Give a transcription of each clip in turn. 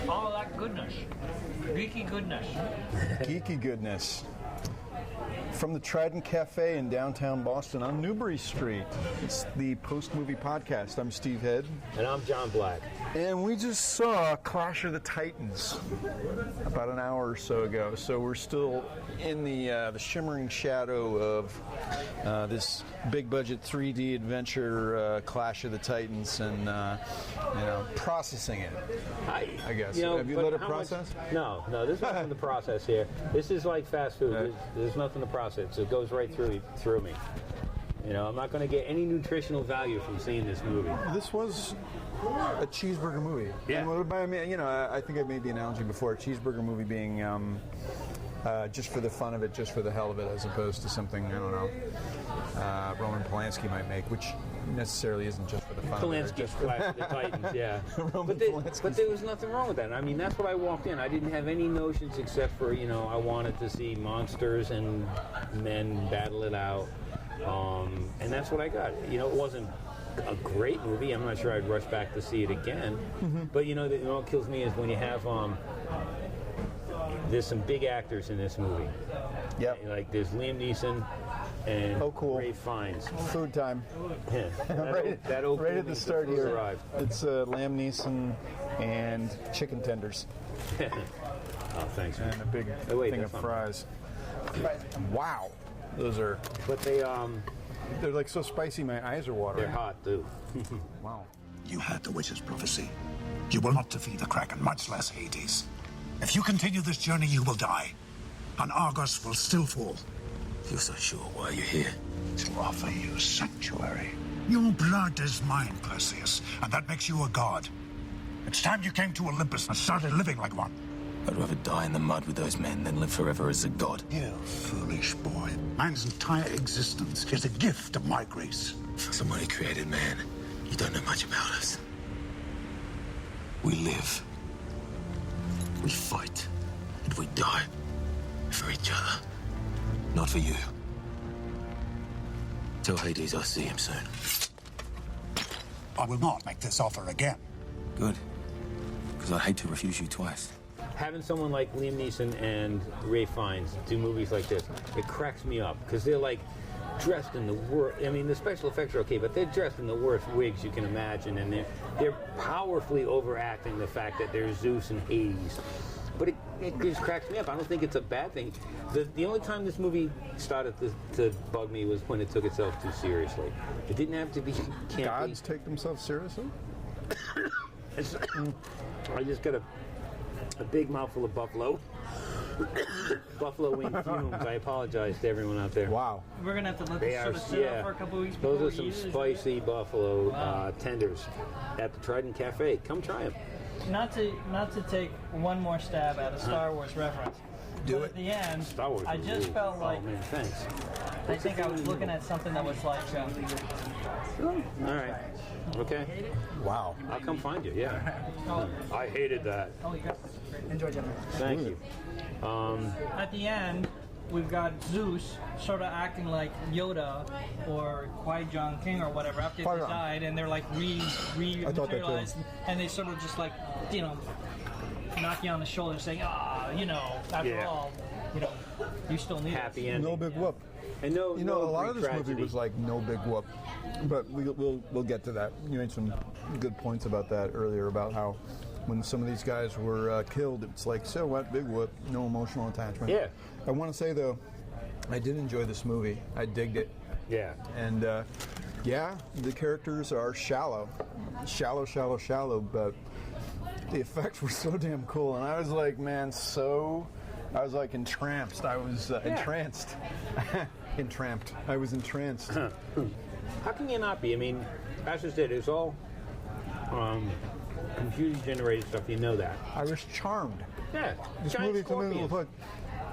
All that goodness. Geeky goodness. Geeky goodness. From the Triedent Cafe in downtown Boston on Newbury Street. It's the Post-Movie Podcast. I'm Steve Head. And I'm John Black. And we just saw Clash of the Titans about an hour or so ago. So we're still in the shimmering shadow of this big-budget 3D adventure, Clash of the Titans, and processing it. I guess. Have you let it process? No, there's nothing in the process here. This is like fast food. There's nothing to process. It goes right through me. I'm not going to get any nutritional value from seeing this movie. This was a cheeseburger movie. Yeah. And I think I made the analogy before, a cheeseburger movie being just for the fun of it, just for the hell of it, as opposed to something, I don't know, Roman Polanski might make, which necessarily isn't just for the fun Polanski's Clash of the Titans, yeah. But there was nothing wrong with that. I mean, that's what I walked in. I didn't have any notions except for, I wanted to see monsters and men battle it out. And that's what I got. It wasn't a great movie. I'm not sure I'd rush back to see it again. Mm-hmm. But, what kills me is when you have, there's some big actors in this movie. Yep. Like, there's Liam Neeson and Ray Fiennes. Food time. Yeah. Right at the start here. Arrived. It's Liam Neeson and chicken tenders. Oh, thanks, man. And a big thing of fries. Wow. Those are... But they're like so spicy my eyes are watering. They're hot, too. Wow. You heard the witch's prophecy. You will not defeat the Kraken, much less Hades. If you continue this journey, you will die. And Argos will still fall. You're so sure. Why are you here? To offer you sanctuary. Your blood is mine, Perseus, and that makes you a god. It's time you came to Olympus and started living like one. I'd rather die in the mud with those men than live forever as a god. You foolish boy. Man's entire existence is a gift of my grace. For someone who created man, you don't know much about us. We live. We fight. And we die. For each other. Not for you. Tell Hades I'll see him soon. I will not make this offer again. Good. Because I'd hate to refuse you twice. Having someone like Liam Neeson and Ray Fiennes do movies like this, it cracks me up. Because they're like dressed in the worst... I mean, the special effects are okay, but they're dressed in the worst wigs you can imagine. And they're powerfully overacting the fact that there's Zeus and Hades. But it just cracks me up. I don't think it's a bad thing. The only time this movie started to bug me was when it took itself too seriously. It didn't have to be campy. Gods take themselves seriously? I just got a big mouthful of buffalo. Buffalo wing fumes. I apologize to everyone out there. Wow. We're going to have to let this sort of sit out for a couple weeks. Those are some spicy buffalo tenders at the Triedent Cafe. Come try them. Not to take one more stab at a Star Wars reference. Do but it. at the end, Star Wars I just felt like... Oh, man, thanks. I think I was looking at something that was like... All right. Okay. Wow. I'll come find you, yeah. I hated that. Oh, you got it. Enjoy, gentlemen. Thank you. At the end, we've got Zeus sort of acting like Yoda or Qui-Gon King or whatever after they died, and they're like re-materialized, and they sort of just like, knock you on the shoulder saying, after all, you still need happy it. ending. No big whoop. And no, a lot of this tragedy. movie was like no big whoop, but we'll get to that. You made some good points about that earlier, about how when some of these guys were killed, it's like, so what, big whoop, no emotional attachment. Yeah. I want to say though, I did enjoy this movie. I digged it. Yeah. And the characters are shallow, but the effects were so damn cool, and I was like, man, I was like entranced. I was entranced. Entramped. I was entranced. How can you not be? I mean, as I said, it's all computer-generated stuff. You know that. I was charmed. Yeah. This Giant movie to me scorpions.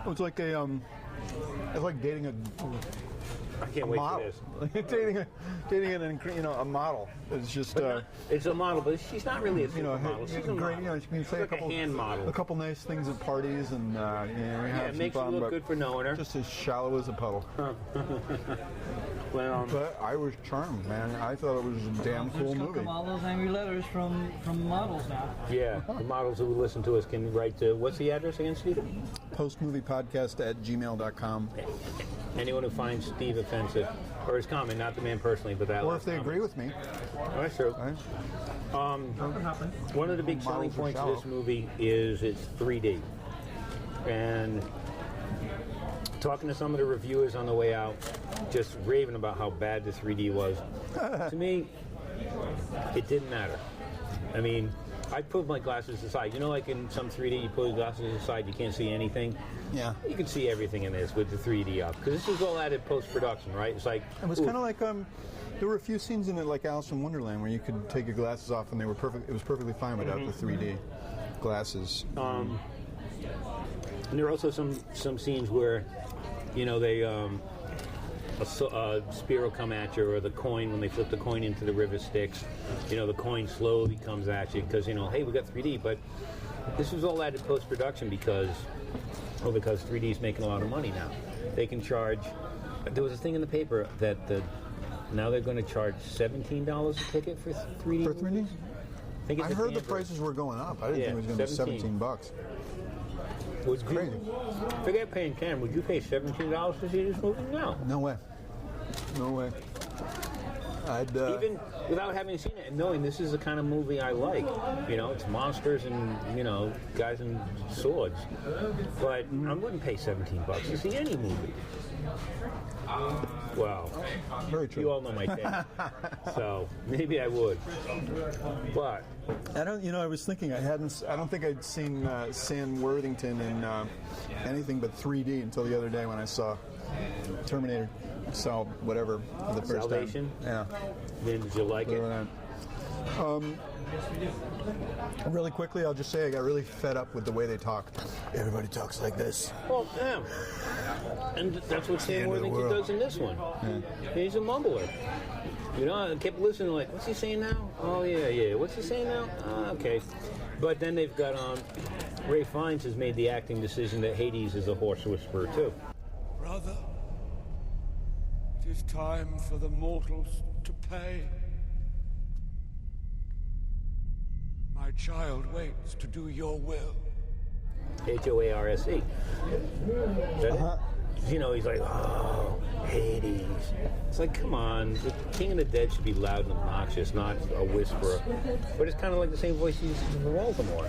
was like, it's like dating I can't a wait model. for this. dating a model. It's just It's a model, but she's not really a supermodel. She's a great. model. You can say She's like a hand model. a couple nice things at parties, and we have It some makes you fun. look But good for knowing her. just as shallow as a puddle. Well, But I was charmed, man. I thought it was a damn cool movie. Come all those angry letters from models now. yeah, the models who listen to us can write to, what's the address again, Steve? Postmoviepodcast@gmail.com. Anyone who finds Steve offensive, or his comment, not the man personally, but that Or last if they comment. agree with me. Oh, that's true. Right? What happened? One of the big selling Models are points of shallow. this movie is it's 3D. And talking to some of the reviewers on the way out, just raving about how bad the 3D was. To me, it didn't matter. I mean, I put my glasses aside. You know, like in some 3D, you put your glasses aside, you can't see anything. Yeah. You can see everything in this with the 3D up, because this was all added post-production, right? It's like It was kind of like there were a few scenes in it, like Alice in Wonderland, where you could take your glasses off and they were perfect. It was perfectly fine without the 3D glasses. And there are also some scenes where, you know, they a spear will come at you, or the coin, when they flip the coin into the river Styx, you know, the coin slowly comes at you because, you know, hey, we got 3D. But this was all added post-production because 3D is making a lot of money now. They can charge. There was a thing in the paper that now they're going to charge $17 a ticket for 3D. For 3D? I think it's I heard the Denver. prices were going up. I didn't Yeah, think it was going to be 17. $17. Would you- Crazy. Forget paying Cam. Would you pay $17 to see this movie? No. No way. No way. I'd Even without having seen it and knowing this is the kind of movie I like. You know, it's monsters and, you know, guys and swords. But I wouldn't pay $17 to see any movie. Wow. very true. You all know my take. So maybe I would. But I don't. You know, I was thinking I don't think I'd seen Sam Worthington in anything but 3D until the other day when I saw Terminator. Saw whatever for the first Salvation? time. Yeah. did you like it? Really quickly, I'll just say I got really fed up with the way they talk. Everybody talks like this. Well, yeah. And that's what Sam end of the Worthington world. does in this one. He's a mumbler. You know, I kept listening like, what's he saying now? Oh, yeah. What's he saying now? Okay. But then they've got, Ray Fiennes has made the acting decision that Hades is a horse whisperer, too. Brother, it is time for the mortals to pay. My child waits to do your will. H-O-A-R-S-E. You know, he's like, oh, Hades. It's like, come on, the King of the Dead should be loud and obnoxious, not a whisperer. But it's kind of like the same voice he uses for Voldemort.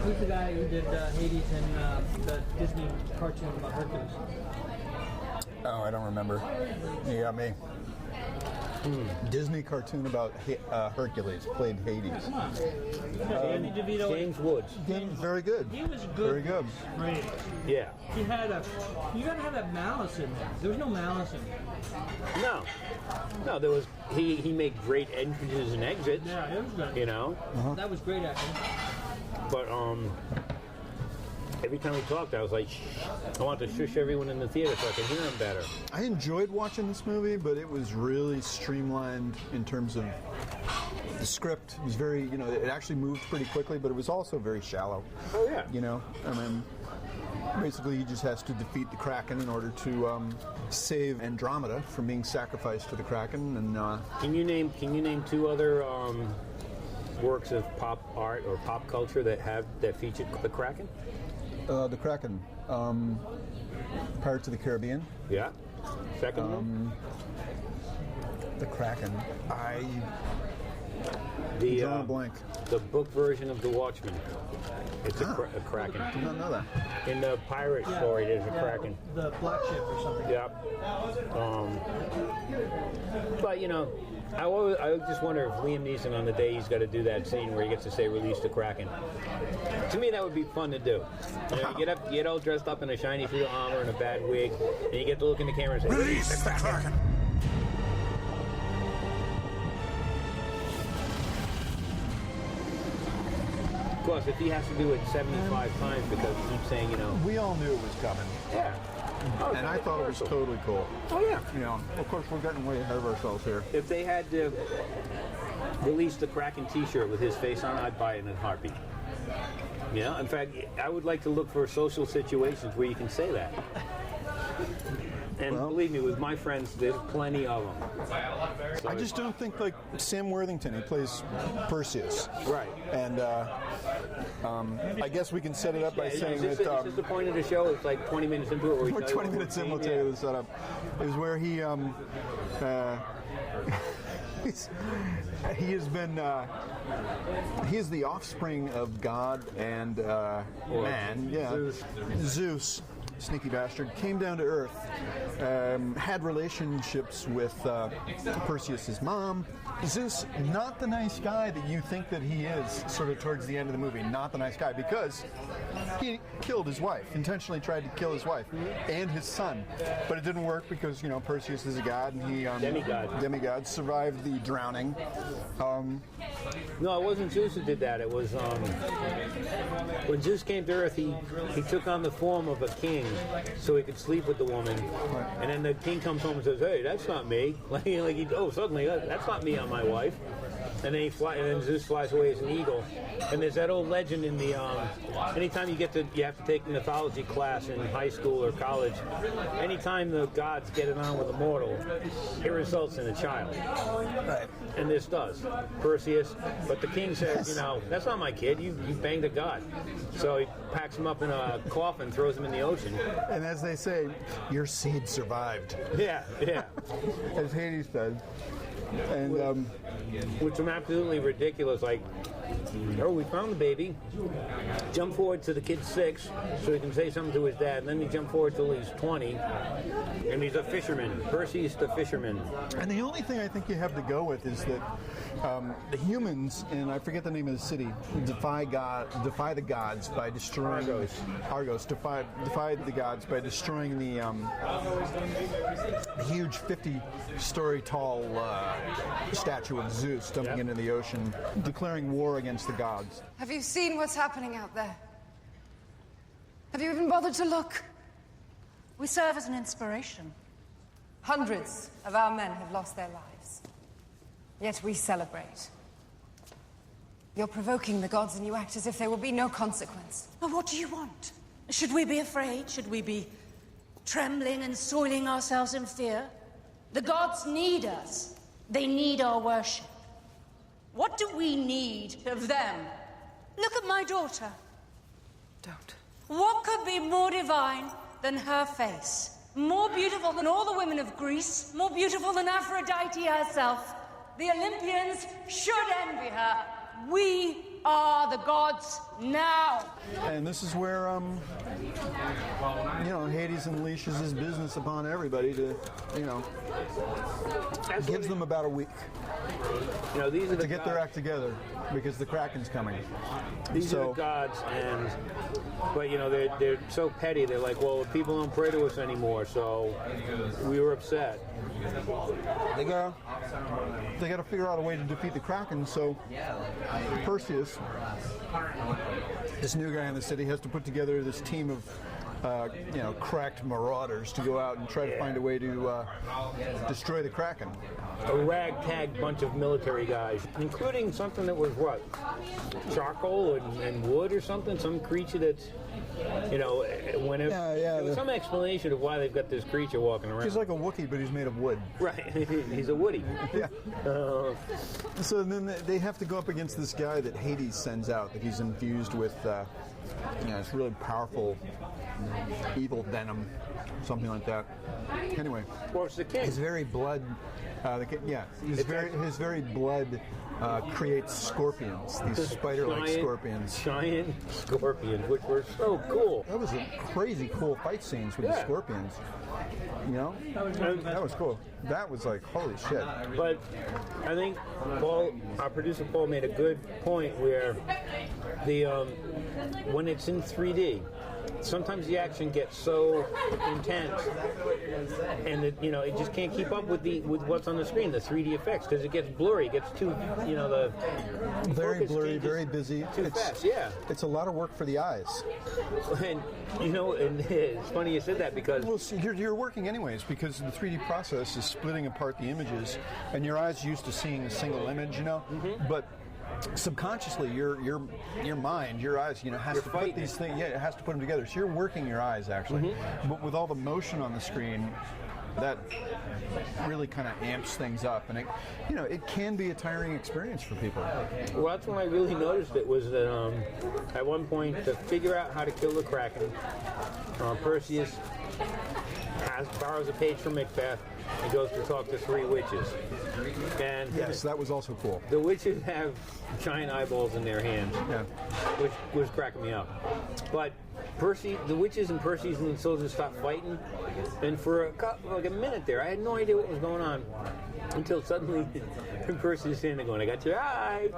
Who's the guy who did Hades in the Disney cartoon about Hercules? Oh, I don't remember. You got me. Disney cartoon about Hercules played Hades. Andy DeVito. James Woods. Very good. He was good. Very good. Great. Yeah. You gotta have that malice in there. There was no malice in there. No, there was, he made great entrances and exits, Yeah, it was good. you know. That was great acting. But every time we talked, I was like, shh, I want to shush everyone in the theater so I can hear them better. I enjoyed watching this movie, but it was really streamlined in terms of the script. It was very, you know, it actually moved pretty quickly, but it was also very shallow. Oh, yeah. You know, I mean, basically he just has to defeat the Kraken in order to save Andromeda from being sacrificed to the Kraken. And Can you name two other works of pop art or pop culture that featured the Kraken? the Kraken, Pirates of the Caribbean. Yeah. Second one? The Kraken. The drawing a blank. The book version of The Watchmen. It's a Kraken. Did not know that. In the pirate story, there's a Kraken. The black ship or something. Yeah. But you know, I just wonder if Liam Neeson on the day he's got to do that scene where he gets to say "Release the Kraken." To me, that would be fun to do. You know, you get all dressed up in a shiny suit of armor and a bad wig, and you get to look in the camera and say, Release the Kraken! Of course, if he has to do it 75 times because he keeps saying, you know, We all knew it was coming. yeah. And I thought it was totally cool. Oh, yeah. You know, of course, we're getting way ahead of ourselves here. If they had to release the Kraken T-shirt with his face on, I'd buy it in a heartbeat. Yeah, in fact, I would like to look for social situations where you can say that. And believe me, with my friends, there's plenty of them. So I just don't think like Sam Worthington. He plays Perseus, right? And I guess we can set it up by saying that. Is this the point of the show? It's like 20 minutes into it. We're 20 minutes in. We'll tell you the setup. It was where he he has been he is the offspring of God and man. Yeah, Zeus. Sneaky bastard, came down to Earth, had relationships with Perseus' mom. Zeus, not the nice guy that you think that he is, sort of towards the end of the movie. Not the nice guy, because he killed his wife, intentionally tried to kill his wife and his son. But it didn't work because, you know, Perseus is a god, and he... demigod, survived the drowning. No, it wasn't Zeus who did that. It was... when Zeus came to Earth, he took on the form of a king so he could sleep with the woman. And then the king comes home and says, hey, that's not me. Suddenly, that's not me on my wife. And then and then Zeus flies away as an eagle. And there's that old legend in the anytime you have to take a mythology class in high school or college, anytime the gods get it on with a mortal, it results in a child. Right. And this does. Perseus. But the king says, you know, that's not my kid. You banged a god. So he packs him up in a coffin, throws him in the ocean. And as they say, your seed survived. Yeah. As Hades said. And which is absolutely ridiculous. Like, oh, we found the baby. Jump forward to the kid's 6 so he can say something to his dad. And then you jump forward till he's 20, and he's a fisherman. Percy's the fisherman. And the only thing I think you have to go with is that the humans, and I forget the name of the city, defy the gods by destroying Argos. Defied the gods by destroying the huge 50-story tall statue of Zeus dumping into the ocean, declaring war against the gods. Have you seen what's happening out there? Have you even bothered to look? We serve as an inspiration. Hundreds of our men have lost their lives. Yet we celebrate. You're provoking the gods and you act as if there will be no consequence. Well, what do you want? Should we be afraid? Should we be trembling and soiling ourselves in fear? The gods need us. They need our worship. What do we need of them? Look at my daughter. Don't. What could be more divine than her face? More beautiful than all the women of Greece? More beautiful than Aphrodite herself? The Olympians should envy her. We are the gods now. And this is where, Hades unleashes his business upon everybody to, gives them about a week. These are to get their act together because the Kraken's coming. These are the gods, but they're so petty. They're like, well, people don't pray to us anymore, so we were upset. They got to figure out a way to defeat the Kraken. So Perseus, this new guy in the city, has to put together this team of cracked marauders to go out and try to find a way to destroy the Kraken. A ragtag bunch of military guys, including something that was charcoal and wood or something, some creature that's, there was some explanation of why they've got this creature walking around. He's like a Wookiee, but he's made of wood. Right, he's a Woody. Yeah. So then they have to go up against this guy that Hades sends out, that he's infused with, it's really powerful evil venom, something like that. Anyway, well, it's the king. His very blood, his very blood creates scorpions, these spider-like scorpions. Giant scorpions, which were so cool. That was a crazy cool fight scenes with the scorpions. That was cool. That was like, holy shit. But I think our producer Paul made a good point where the when it's in 3D, sometimes the action gets so intense, and it just can't keep up with what's on the screen, the 3D effects, because it gets blurry, it gets too, the very blurry, very busy, too fast. Yeah, it's a lot of work for the eyes. And and it's funny you said that because see, you're working anyways because the 3D process is splitting apart the images, and your eyes used to seeing a single image, but subconsciously your mind, your eyes, has to put these things. Yeah, it has to put them together. So you're working your eyes actually, but with all the motion on the screen, that really kind of amps things up, and it can be a tiring experience for people. Well, that's when I really noticed it was that at one point to figure out how to kill the Kraken, Perseus borrows a page from Macbeth and goes to talk to 3 witches. And yes, that was also cool. The witches have giant eyeballs in their hands, which was cracking me up. But the witches and Perseus and the soldiers stopped fighting, and for a minute there, I had no idea what was going on until suddenly Perseus is standing going, "I got your eye."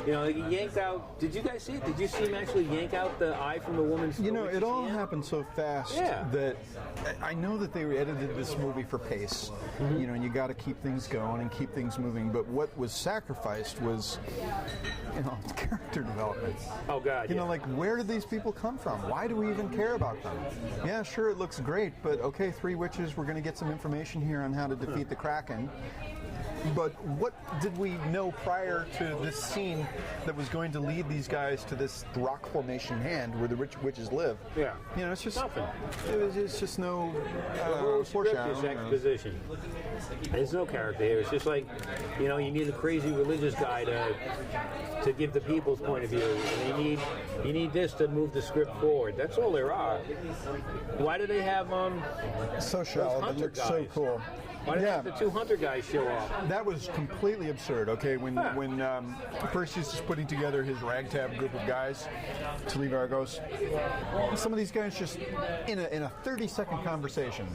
He yanked out. Did you guys see it? Did you see him actually yank out the eye from the woman's? It all happened so fast that I know that they edited this movie for pace. And you got to keep things going and keep things moving. But what was sacrificed was, character development. Oh God! Like where did these people come from? Why do we even care about them? Yeah, sure, it looks great, but okay, 3 witches. We're going to get some information here on how to defeat the Kraken. But what did we know prior to this scene that was going to lead these guys to this rock formation hand where the witches live? Yeah. It's just nothing. It's just no the whole script is exposition. There's no character here. It's just like, you need a crazy religious guy to give the people's point of view. And you need this to move the script forward. That's all there are. Why do they have so shallow? It looks so cool. Why did the 2 hunter guys show up? That was completely absurd. Okay, when Perseus is putting together his ragtag group of guys to leave Argos, some of these guys just in a 30-second conversation,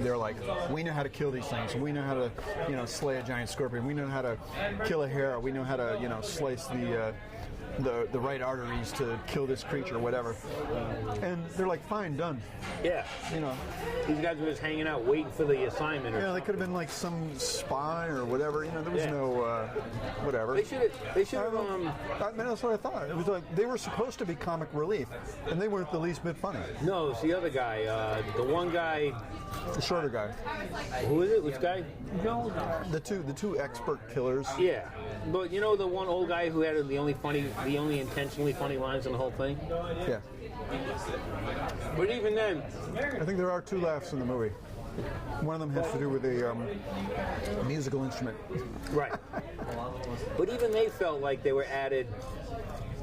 they're like, "We know how to kill these things. We know how to slay a giant scorpion. We know how to kill a hare. We know how to slice the right arteries to kill this creature," whatever. And they're like, "Fine, done." Yeah. These guys were just hanging out waiting for the assignment. They could have been like some spy or whatever. There was no whatever. They should have. That's what I thought. It was like they were supposed to be comic relief, and they weren't the least bit funny. No, it's the other guy. The one guy. The shorter guy. Who is it? Which guy? No, the two expert killers. Yeah, but the one old guy who had the only intentionally funny lines in the whole thing. Yeah. But even then, I think there are 2 laughs in the movie. One of them has to do with a musical instrument. Right. But even they felt like they were added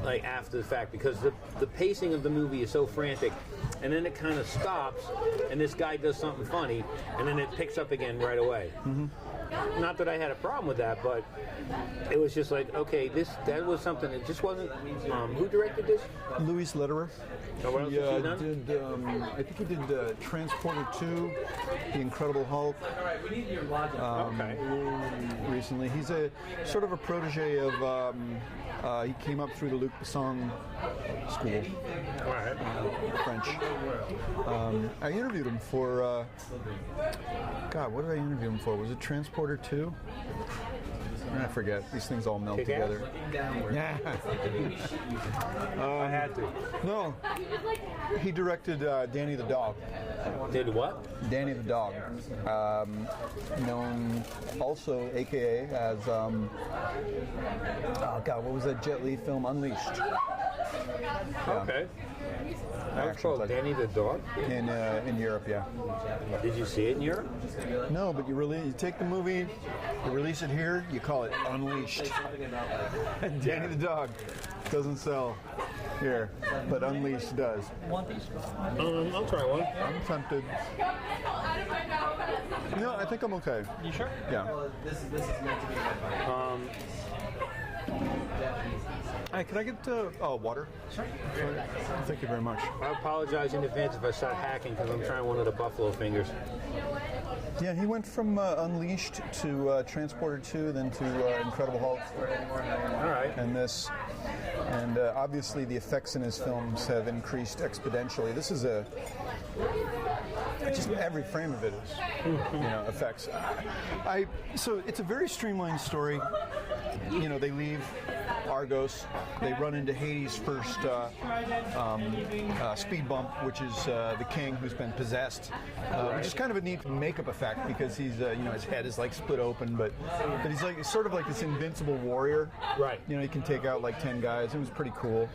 like after the fact because the pacing of the movie is so frantic, and then it kind of stops, and this guy does something funny, and then it picks up again right away. Not that I had a problem with that, but it was just like, okay, that was something that just wasn't. Who directed this? Louis Lederer. Oh, what else has he done? I think he did Transporter 2, The Incredible Hulk. Recently, he's a sort of a protege of. He came up through the Luc Besson school. All right. French. I interviewed him for. God, what did I interview him for? Was it Transporter 2? I forget. These things all melt together. Yeah. I had to. No. He directed Danny the Dog. Did what? Danny the Dog. Known also, a.k.a. as, oh God, what was that Jet Li film? Unleashed. Yeah. Okay. That's called Danny the Dog? In Europe, yeah. Did you see it in Europe? No, but you take the movie, you release it here, you call it Unleashed. Danny the Dog doesn't sell here, but Unleashed does. One piece? I'll try one. I'm tempted. No, I think I'm okay. You sure? Yeah. Hey, can I get water? Sure. Thank you very much. I apologize in advance if I start hacking because I'm trying one of the buffalo fingers. Yeah, he went from Unleashed to Transporter 2, then to Incredible Hulk. All right. And this. And obviously the effects in his films have increased exponentially. This is just every frame of it is, effects. So it's a very streamlined story. They leave Argos, they run into Hades' first speed bump, which is the king who's been possessed, which is kind of a neat makeup effect because he's, his head is like split open, but he's like sort of like this invincible warrior. Right. He can take out like 10 guys. It was pretty cool.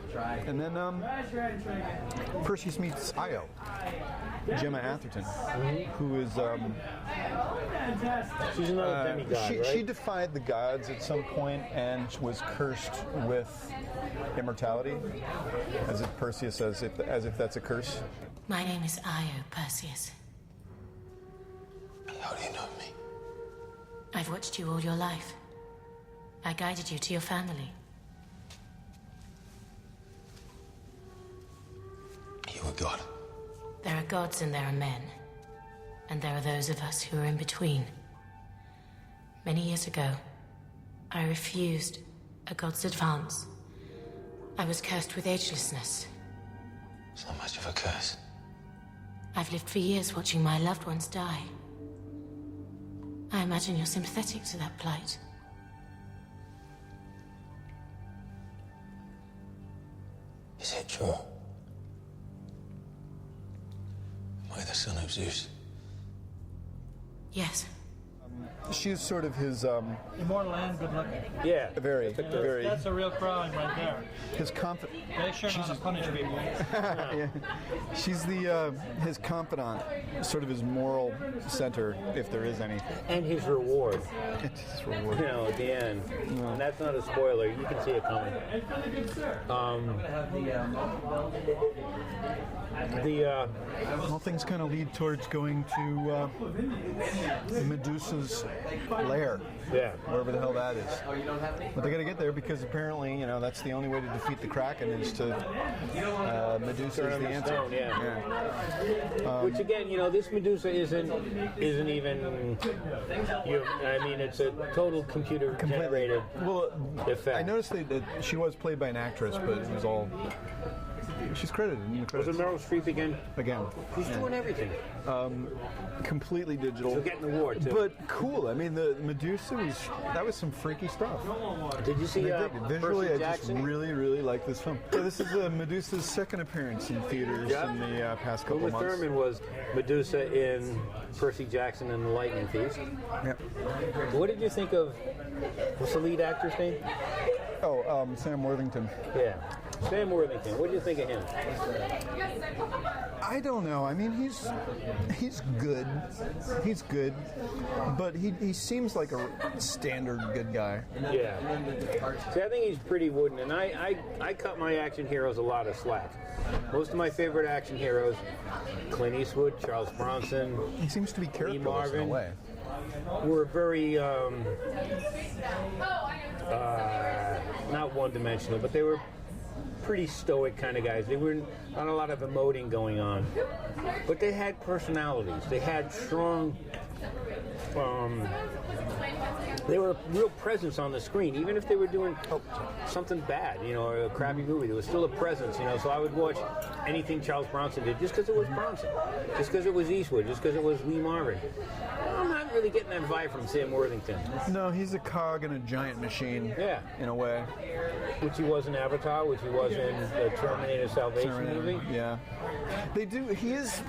And then Perseus meets Io, Gemma Atherton, who is she's another demigod, right? She defied the gods at some point and was cursed with immortality, as if Perseus as if that's a curse. My name is Io, Perseus. How do you know me? I've watched you all your life. I guided you to your family. You a god? There are gods and there are men. And there are those of us who are in between. Many years ago, I refused a god's advance. I was cursed with agelessness. It's not much of a curse. I've lived for years watching my loved ones die. I imagine you're sympathetic to that plight. Is it true? Am I the son of Zeus? Yes. She's sort of his Immortal and good looking. Yeah. very. That's a real crime right there. His confidant. They sure know how to punish people. Yeah. She's his confidant, sort of his moral center, if there is any. And his reward. His reward. At the end. No. And that's not a spoiler. You can see it coming. All things kind of lead towards going to Medusa's lair. Yeah. Wherever the hell that is. But they got to get there because apparently, that's the only way to defeat the Kraken is to Medusa is the answer. Stone, yeah. Which again, this Medusa isn't even. It's a total computer generated effect. I noticed that she was played by an actress, but it was all. She's credited in the credits. Was it Meryl Streep again? Again. She's doing everything. Completely digital. She'll get an award, too. But cool. I mean, the Medusa that was some freaky stuff. Did you see visually, Percy I just really, really like this film. So this is Medusa's second appearance in theaters in the past couple months. Uma Thurman was Medusa in Percy Jackson and the Lightning Thief. Yep. What did you think of, what's the lead actor's name? Oh, Sam Worthington. Yeah. Sam Worthington. What do you think of him? I don't know. I mean, he's good. He's good, but he seems like a standard good guy. Yeah. See, I think he's pretty wooden, and I cut my action heroes a lot of slack. Most of my favorite action heroes, Clint Eastwood, Charles Bronson, he seems to be characterless in a way. Were very not one-dimensional, but they were pretty stoic kind of guys. They were not a lot of emoting going on, but they had personalities. They had strong. They were a real presence on the screen, even if they were doing something bad, or a crappy movie. There was still a presence, So I would watch anything Charles Bronson did just because it was Bronson, just because it was Eastwood, just because it was Lee Marvin. I'm not really getting that vibe from Sam Worthington. No, he's a cog in a giant machine. Yeah, in a way. Which he was in Avatar, which he was in the Terminator Salvation movie. Yeah, they do.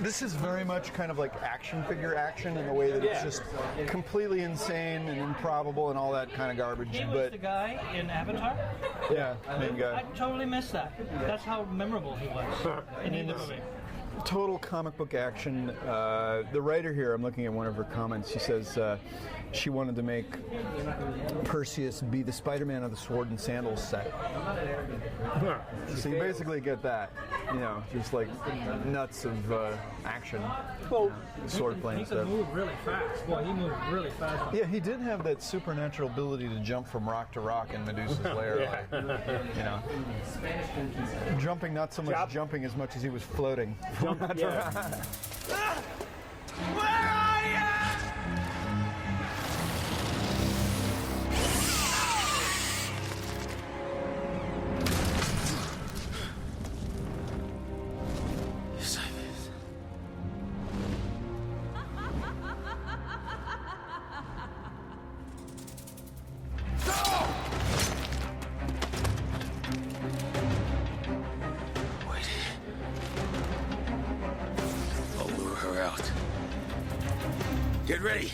This is very much kind of like action figure action in the way that it's just completely insane and improbable and all that kind of garbage. He was the guy in Avatar? Yeah, main guy. I totally missed that. That's how memorable he was in the movie. Total comic book action. The writer here, I'm looking at one of her comments, she says she wanted to make Perseus be the Spider-Man of the Sword and Sandals set. So you basically get that, just like nuts of action. Well, sword playing he stuff. could move really fast. Boy, he moved really fast. Yeah, he did have that supernatural ability to jump from rock to rock in Medusa's lair. Jumping, not so much jumping as much as he was floating. Where are you? Get ready.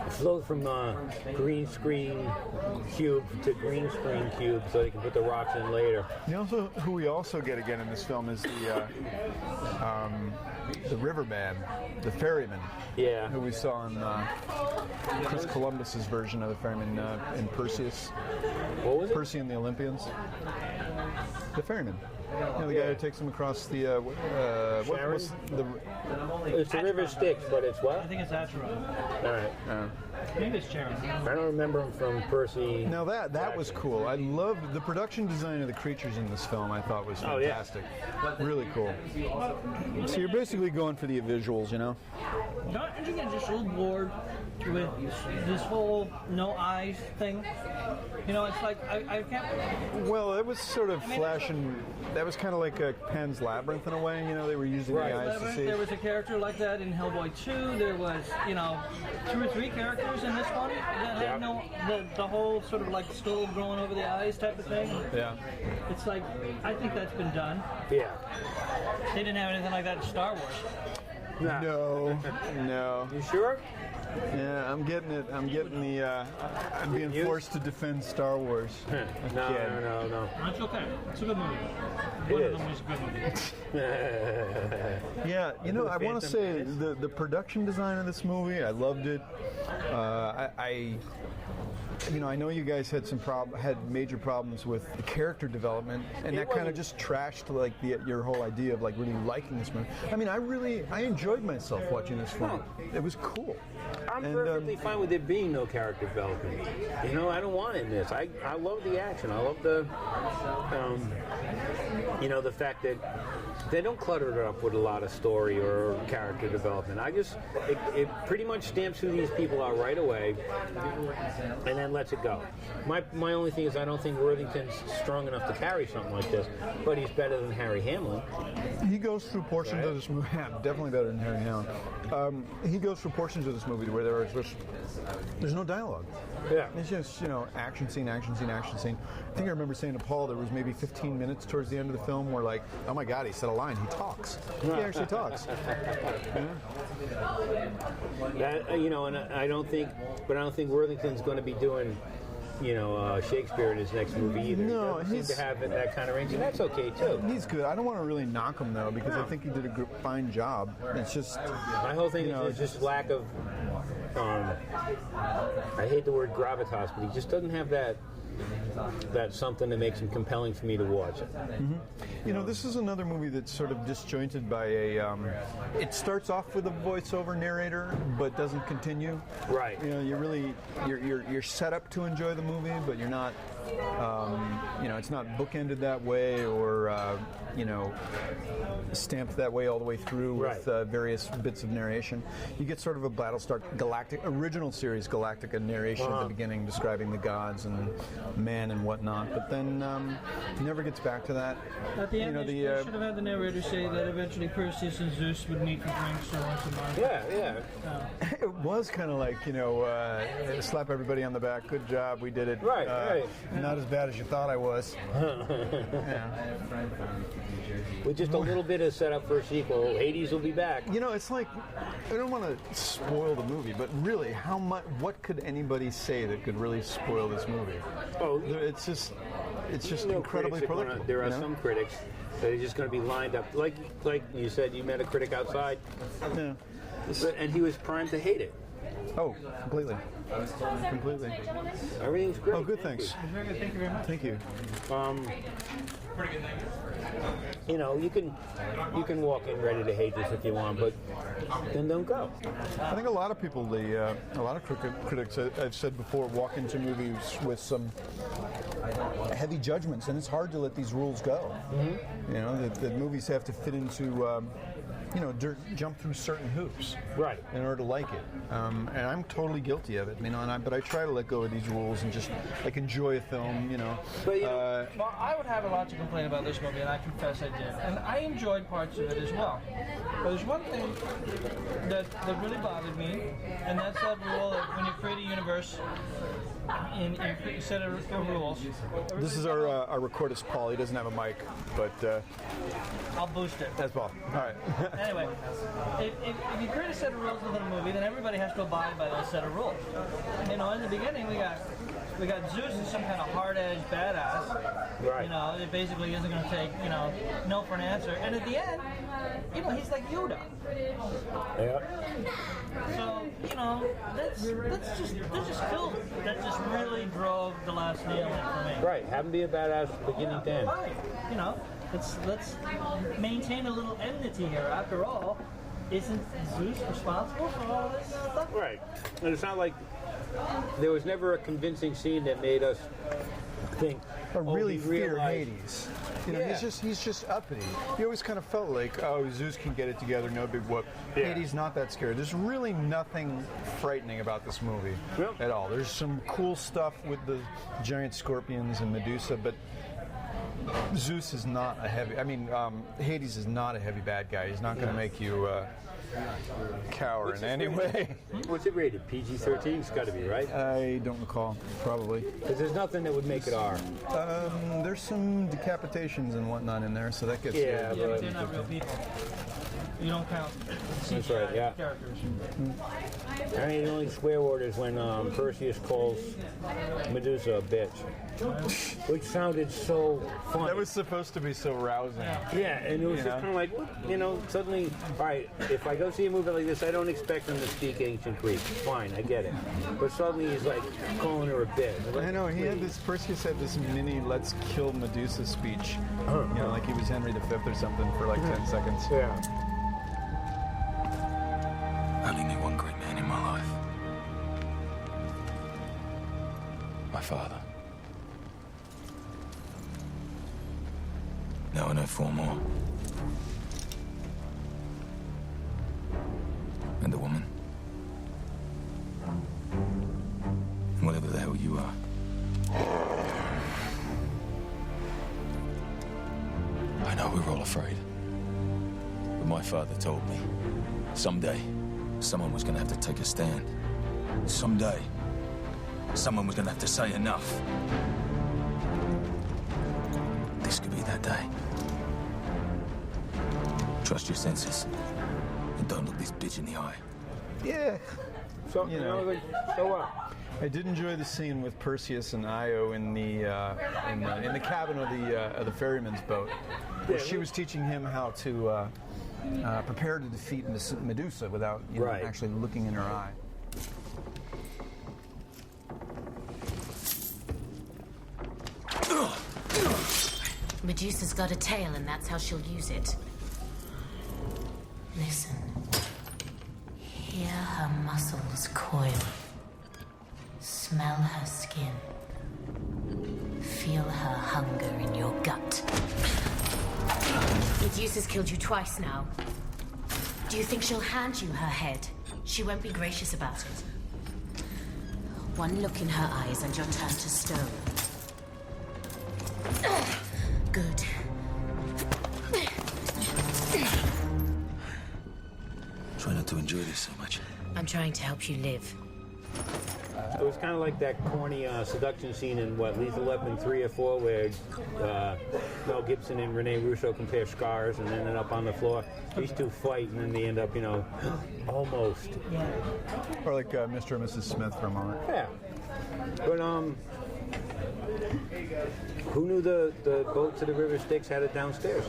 Flowed from green screen cube to green screen cube so they can put the rocks in later. Who we also get again in this film is the riverman, the ferryman. Yeah. Who we saw in Chris Columbus's version of the ferryman in Perseus. What was it? Percy and the Olympians. The ferryman. The guy who takes them across the. What's the? It's the river Styx, but it's what? I think it's Acheron. All right. Maybe it's Charon. I don't remember him from Percy. Now that was cool. I loved the production design of the creatures in this film. I thought was fantastic. Really cool. So you're basically going for the visuals, you know? Don't you get just a little bored with this whole no eyes thing? You know, it's like I can't. Well, it was sort of flashing. That was kind of like a Pan's Labyrinth in a way. You know, they were using the eyes to see. There was a character like that in Hellboy 2. There was, 2 or 3 characters in this one that had the whole sort of like skull growing over the eyes type of thing. Yeah. It's like, I think that's been done. Yeah. They didn't have anything like that in Star Wars. No. You sure? Yeah, I'm getting it. I'm getting the. I'm being forced to defend Star Wars. No. That's okay. It's a good movie. It One is. of them is a good movie. Yeah, I want to say the production design of this movie, I loved it. I know you guys had had major problems with the character development, and that kind of just trashed like your whole idea of like really liking this movie. I mean, I enjoyed myself watching this film. It was cool. I'm perfectly fine with it being no character development. I don't want it in this. I love the action. I love the, the fact that they don't clutter it up with a lot of story or character development. It pretty much stamps who these people are right away, and then lets it go. My only thing is I don't think Worthington's strong enough to carry something like this, but he's better than Harry Hamlin. He goes through portions of this movie. Yeah, definitely better than Harry Hamlin. He goes through portions of this movie where there's no dialogue. Yeah. It's just, action scene, action scene, action scene. I think I remember saying to Paul there was maybe 15 minutes towards the end of the film where like, oh my God, he said a line. He talks. He actually talks. That, and I don't think Worthington's going to be doing, Shakespeare in his next movie either. No, he doesn't seem to have that kind of range, and that's okay too. He's good. I don't want to really knock him though because I think he did a fine job. It's just my whole thing is just lack of. I hate the word gravitas, but he just doesn't have that something that makes him compelling for me to watch it. Mm-hmm. This is another movie that's sort of disjointed by it starts off with a voiceover narrator, but doesn't continue. Right. You're set up to enjoy the movie, but you're not. It's not bookended that way or stamped that way all the way through with various bits of narration. You get sort of a Battlestar original series Galactica narration at the beginning describing the gods and man and whatnot, but then it never gets back to that. At the end, they should have had the narrator say that eventually Perseus and Zeus would meet for drinks once a month. Yeah. It was kind of like, slap everybody on the back, good job, we did it. Right. Not as bad as you thought I was. With just a little bit of setup for a sequel, Hades will be back. It's like, I don't want to spoil the movie, but really, what could anybody say that could really spoil this movie? Oh, it's just incredibly prolific. There are some critics that are just going to be lined up. Like you said, you met a critic outside, and he was primed to hate it. Oh, completely. Completely. Everything's great. Oh, good, thanks. Very good. Thank you very much. Thank you. Pretty good, thank you. You know, you can walk in ready to hate this if you want, but then don't go. I think a lot of people, a lot of critics, I've said before, walk into movies with some heavy judgments, and it's hard to let these rules go. Mm-hmm. You know, that movies have to fit into, jump through certain hoops, right, in order to like it. And I'm totally guilty of it. You know, but I try to let go of these rules and just like enjoy a film. You know. But well, I would have a lot to complain about this movie, and I confess I did. And I enjoyed parts of it as well. But there's one thing that really bothered me, and that's that rule that when you create a universe in a set of rules. This is our recordist, Paul. He doesn't have a mic, but I'll boost it. That's Paul. All right. Anyway, if you create a set of rules within a movie, then everybody has to abide by those set of rules. You know, in the beginning, we got Zeus as some kind of hard-edged badass. Right. You know, it basically isn't going to take, no for an answer. And at the end, he's like Yoda. Yeah. So, that's just film. That just really drove the last nail in for me. Right. Have him be a badass beginning to end. Right. Let's maintain a little enmity here. After all, isn't Zeus responsible for all this stuff? Right. And it's not like there was never a convincing scene that made us think, really fear Hades. He's just uppity. You always kind of felt like, Zeus can get it together, no big whoop. Yeah. Hades not that scared. There's really nothing frightening about this movie at all. There's some cool stuff with the giant scorpions and Medusa, but Zeus is not a heavy. Hades is not a heavy bad guy. He's not going to make you cower in any way. What's it rated? PG-13? It's got to be, right? I don't recall. Probably. Because there's nothing that would make it R. There's some decapitations and whatnot in there, so that gets but they're not real people. You don't count. That's right. Yeah. Characters. The only swear word is when Perseus calls Medusa a bitch, which sounded so funny. That was supposed to be so rousing. Yeah, and it was just kind of like, suddenly, all right, if I go see a movie like this, I don't expect them to speak ancient Greek. Fine, I get it. But suddenly he's like calling her a bitch. I know, Perseus had this mini let's kill Medusa speech. Like he was Henry V or something for like 10 seconds. Yeah. I only knew one great man in my life. My father. Now I know 4 more. And a woman. And whatever the hell you are. I know we're all afraid. But my father told me, someday, someone was going to have to take a stand. Someday, someone was going to have to say enough. This could be that day. Trust your senses. And don't look this bitch in the eye. Yeah. So, so what? I did enjoy the scene with Perseus and Io in the cabin of the ferryman's boat, where she was teaching him how to prepare to defeat Medusa without actually looking in her eye. Medusa's got a tail, and that's how she'll use it. Listen. Hear her muscles coil. Smell her skin. Feel her hunger in your gut. Medusa's killed you twice now. Do you think she'll hand you her head? She won't be gracious about it. One look in her eyes and you're turned to stone. Good. Try not to enjoy this so much. I'm trying to help you live. It was kind of like that corny seduction scene in, Lethal Weapon 3 or 4, where Mel Gibson and Rene Russo compare scars and then end up on the floor. These two fight, and then they end up, almost. Or like Mr. and Mrs. Smith for a moment. Yeah. But, Who knew the boat to the river Styx had it downstairs?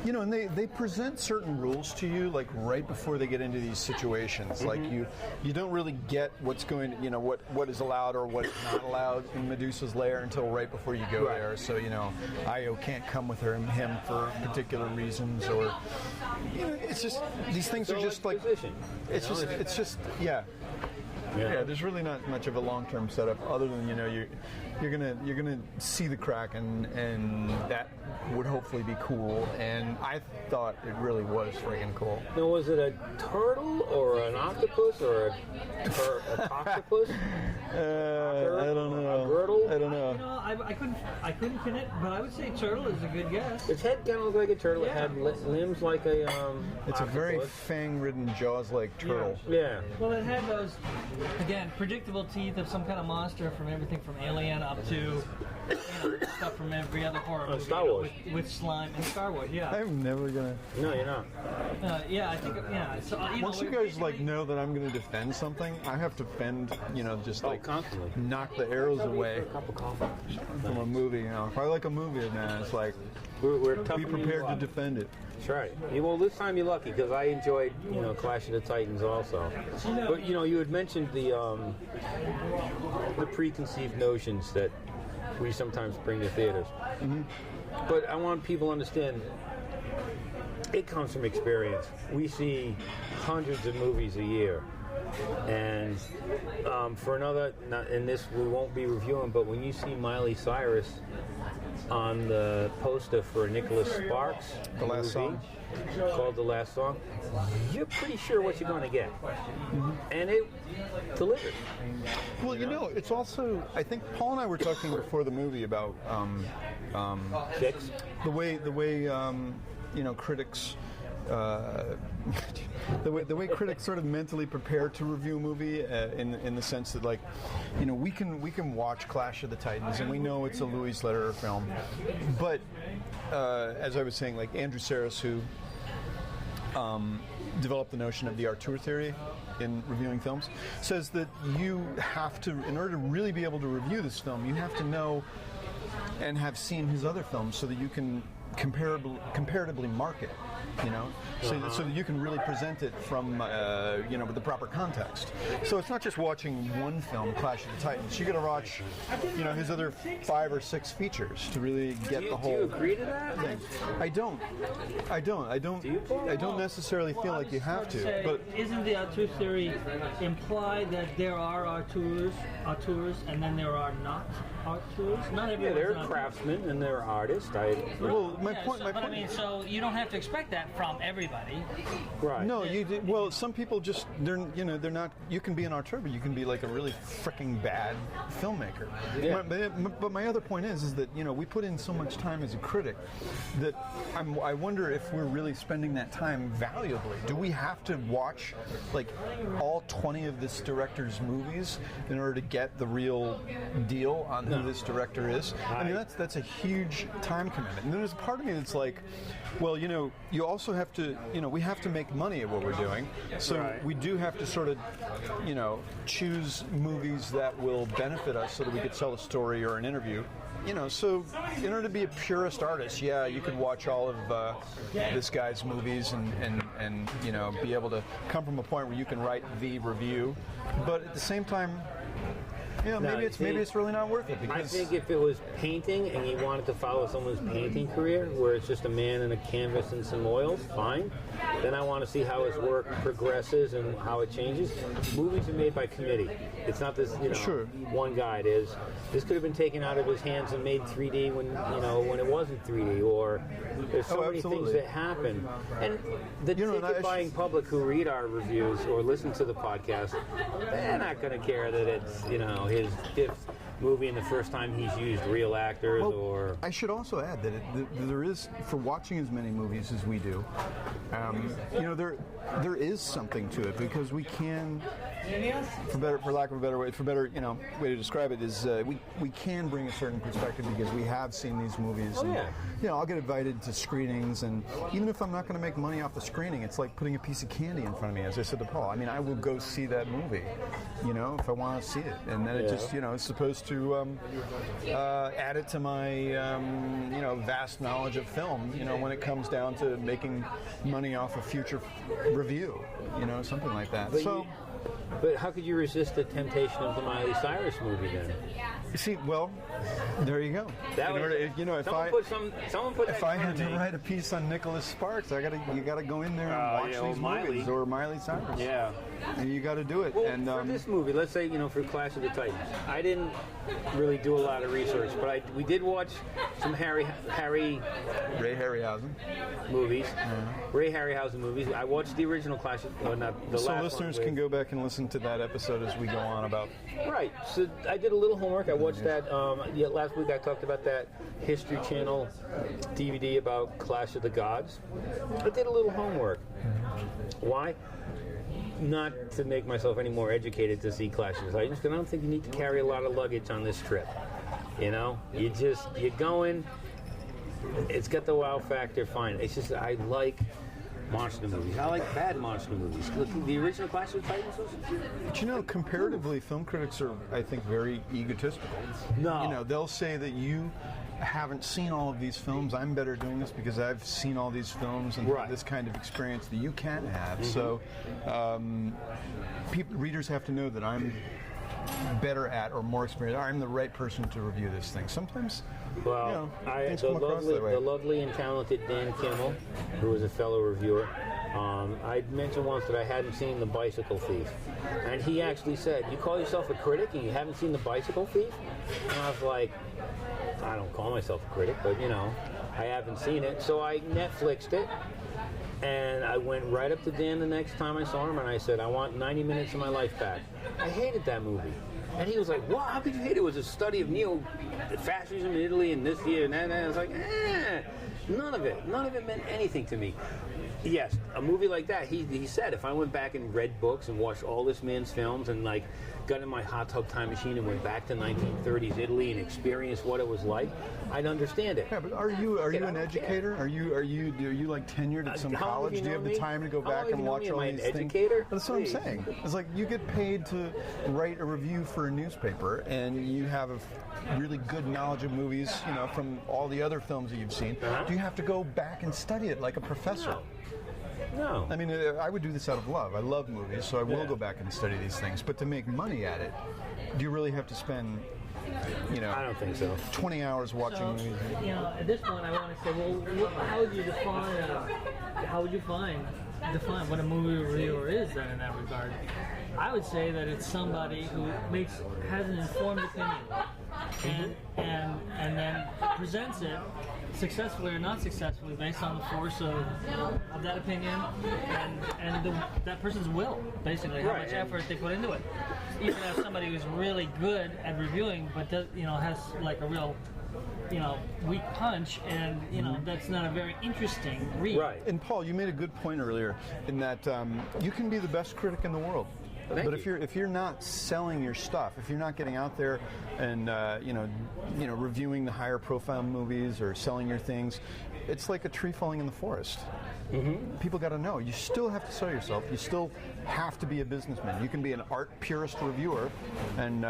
You know, and they present certain rules to you, like right before they get into these situations. Like you don't really get what's going, you know, what is allowed or what is not allowed in Medusa's lair until right before you go there. So, you know, Io can't come with him for particular reasons, or, you know, it's just, these things are just like, it's just, yeah. Yeah, there's really not much of a long-term setup other than, you know, you're gonna see the Kraken, and that would hopefully be cool. And I thought it really was freaking cool. Now, was it a turtle or an octopus or a octopus? I don't know. A girdle? I don't know. You know, I couldn't pin it, but I would say turtle is a good guess. Its head kind of looked like a turtle. Yeah. It had limbs like a It's octopus. a very fang-ridden, jaws-like turtle. Yeah. Well, it had those, again, predictable teeth of some kind of monster, from everything from Alien up to, you know, stuff from every other horror movie. Star Wars. With slime and Star Wars, yeah. I'm never gonna. No, you're not. Yeah, I think, yeah. So, Once you guys like know that I'm gonna defend something, I have to fend, you know, just like constantly knock the arrows away A cup of coffee. from a movie. You know, if I like a movie, man, it's like We're be toughening you prepared to up. defend it. That's right. Yeah, well, this time you're lucky because I enjoyed, you know, Clash of the Titans also. But you know, you had mentioned the preconceived notions that we sometimes bring to theaters. But I want people to understand it comes from experience. We see hundreds of movies a year. And for another, and this we won't be reviewing, but when you see Miley Cyrus on the poster for Nicholas Sparks, The Last Song, called The Last Song, you're pretty sure what you're going to get. And it delivered. Well, you know, it's also, I think Paul and I were talking before the movie about Six. the way you know, critics. The way critics sort of mentally prepare to review a movie, in the sense that, like, you know, we can watch Clash of the Titans and we know it's a Louis Leterrier film, but as I was saying, like Andrew Sarris, who developed the notion of the auteur theory in reviewing films, says that you have to, in order to really be able to review this film, you have to know and have seen his other films so that you can comparatively mark it, you know, so that you can really present it from, you know, with the proper context. So it's not just watching one film, Clash of the Titans. You got to watch, you know, his other 5 or 6 features to really get the whole. Do you agree to that? Thing. I don't necessarily feel like you have to. But isn't the auteur theory imply that there are auteurs, and then there are not auteurs? Not everyone. Yeah, they're craftsmen and they're artists. Well, my point. I mean, so you don't have to expect that from everybody. Right. No, well, some people just, they're not, you can be an auteur, but you can be like a really freaking bad filmmaker. Yeah. But my other point is that, you know, we put in so much time as a critic that I wonder if we're really spending that time valuably. Do we have to watch like all 20 of this director's movies in order to get the real deal on who this director is? I mean, that's a huge time commitment. And there's a part of me that's like, well, you know, you also have to, you know, we have to make money at what we're doing. So we do have to sort of, you know, choose movies that will benefit us so that we could tell a story or an interview. You know, so in order to be a purist artist, yeah, you could watch all of this guy's movies and you know, be able to come from a point where you can write the review. But at the same time, you know, maybe it's really not worth it. Because I think if it was painting and you wanted to follow someone's painting career, where it's just a man and a canvas and some oils, fine. Then I want to see how his work progresses and how it changes. Movies are made by committee. It's not this, you know, one guy. It is. This could have been taken out of his hands and made 3D when, you know, when it wasn't 3D. Or there's so many things that happen. And the ticket-buying public who read our reviews or listen to the podcast, they're not going to care that it's, you know, his fifth movie and the first time he's used real actors. Or I should also add that there is, for watching as many movies as we do, you know, there is something to it, because we can for lack of a better way to describe it is we can bring a certain perspective because we have seen these movies. Oh, and, yeah. I'll get invited to screenings, and even if I'm not going to make money off the screening, it's like putting a piece of candy in front of me, as I said to Paul. I mean, I will go see that movie, if I want to see it, and then it just, it's supposed to add it to my, vast knowledge of film, when it comes down to making money off a future review, something like that. But how could you resist the temptation of the Miley Cyrus movie then? You see, well, there you go. If I had to write a piece on Nicholas Sparks, you gotta go in there and watch these movies, or Miley Cyrus. Yeah, and you got to do it. Well, and for this movie, let's say for Clash of the Titans, I didn't really do a lot of research, but we did watch some Ray Harryhausen movies. Ray Harryhausen movies. I watched the original Clash of not the so last listeners one can go back and listen to that episode as we go on about. Right. So I did a little homework. I watched that. Last week I talked about that History Channel DVD about Clash of the Gods. I did a little homework. Why? Not to make myself any more educated to see Clash of the Titans, because I don't think you need to carry a lot of luggage on this trip. You're going. It's got the wow factor. Fine. It's just I like monster movies. I like bad monster movies. The original Clash of the Titans was... But comparatively, film critics are, I think, very egotistical. No. They'll say that you haven't seen all of these films. I'm better doing this because I've seen all these films and have this kind of experience that you can't have. Mm-hmm. So readers have to know that I'm better at or more experienced. I'm the right person to review this thing. Sometimes... Well, things come across that way. The lovely and talented Dan Kimmel, who was a fellow reviewer, I mentioned once that I hadn't seen The Bicycle Thief. And he actually said, "You call yourself a critic and you haven't seen The Bicycle Thief?" And I was like, I don't call myself a critic, but, I haven't seen it. So I Netflixed it, and I went right up to Dan the next time I saw him, and I said, "I want 90 minutes of my life back." I hated that movie. And he was like, "What? How could you hate it? It was a study of neo-fascism in Italy and this year and that." And I was like, none of it meant anything to me. Yes, a movie like that, he said, if I went back and read books and watched all this man's films and got in my hot tub time machine and went back to 1930s Italy and experienced what it was like, I'd understand it. Yeah, but are you an educator? Are you tenured at some college? Do you have the time to go back and watch all these things? Educator? That's what I'm saying. It's like you get paid to write a review for a newspaper, and you have a really good knowledge of movies, from all the other films that you've seen. Uh-huh. Do you have to go back and study it like a professor? No. I mean, I would do this out of love. I love movies, so I will go back and study these things. But to make money at it, do you really have to spend, I don't think so. 20 hours watching movies? At this point, I want to say, well, how would you define what a movie reviewer is then in that regard? I would say that it's somebody who has an informed opinion and then presents it successfully or not successfully based on the force of that opinion and that person's will, basically, how much effort they put into it. You can have somebody who's really good at reviewing but does, has like a real weak punch, and that's not a very interesting read. Right. And Paul, you made a good point earlier in that you can be the best critic in the world. But if you're not selling your stuff, if you're not getting out there and reviewing the higher profile movies or selling your things, it's like a tree falling in the forest. Mm-hmm. People got to know. You still have to sell yourself. You still have to be a businessman. You can be an art purist reviewer and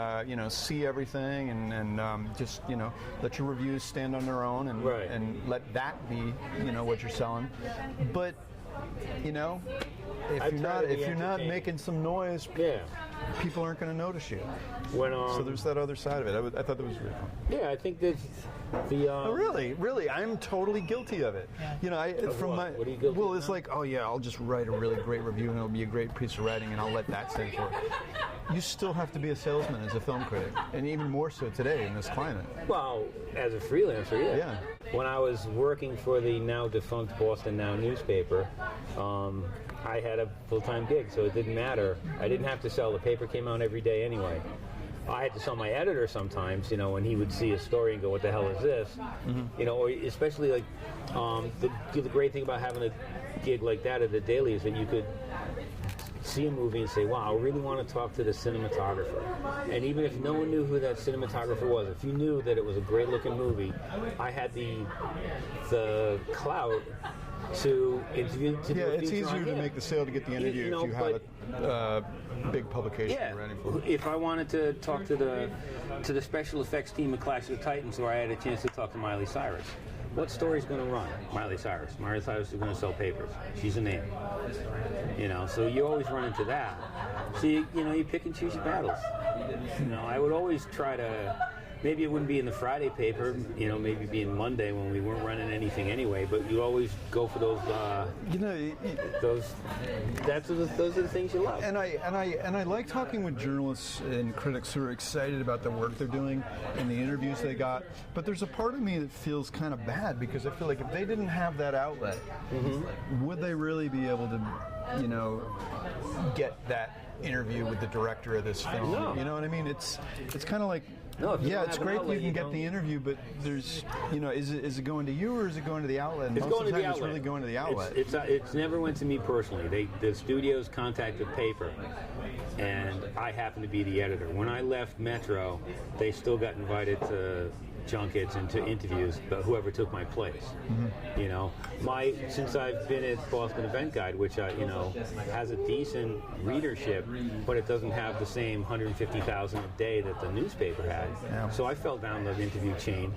see everything and just let your reviews stand on their own and let that be what you're selling. But if you're not making some noise, people aren't going to notice you. So there's that other side of it. I thought that was really fun. Yeah, I think that really, I'm totally guilty of it. What are you guilty of? It's like, I'll just write a really great review and it'll be a great piece of writing and I'll let that stand for it. You still have to be a salesman as a film critic, and even more so today in this climate. Well, as a freelancer, yeah. When I was working for the now defunct Boston Now newspaper, I had a full-time gig, so it didn't matter. I didn't have to sell. The paper came out every day anyway. I had to sell my editor sometimes, when he would see a story and go, "What the hell is this?" Mm-hmm. Or especially like the great thing about having a gig like that at the Daily is that you could see a movie and say, wow, I really want to talk to the cinematographer. And even if no one knew who that cinematographer was, if you knew that it was a great looking movie, I had the clout to interview. It's easier to make the sale to get the interview if you have a big publication you're running for. If I wanted to talk to the special effects team of Clash of the Titans, or I had a chance to talk to Miley Cyrus, what story's going to run? Miley Cyrus. Miley Cyrus is going to sell papers. She's a name. So you always run into that. So you pick and choose your battles. I would always try to. Maybe it wouldn't be in the Friday paper, maybe be in Monday when we weren't running anything anyway. But you always go for those. Those are the things you love. And I like talking with journalists and critics who are excited about the work they're doing and the interviews they got. But there's a part of me that feels kind of bad because I feel like if they didn't have that outlet, would they really be able to, get that interview with the director of this film? No. You know what I mean? It's kind of like. No, it's great that you can get the interview, but there's, is it going to you or is it going to the outlet? And it's most going of the to the time outlet. It's really going to the outlet. It's never went to me personally. The studios contacted paper, and I happened to be the editor. When I left Metro, they still got invited to junkets and to interviews, but whoever took my place. Since I've been at Boston Event Guide, which has a decent readership, but it doesn't have the same 150,000 a day that the newspaper had. Yeah. So I fell down the interview chain.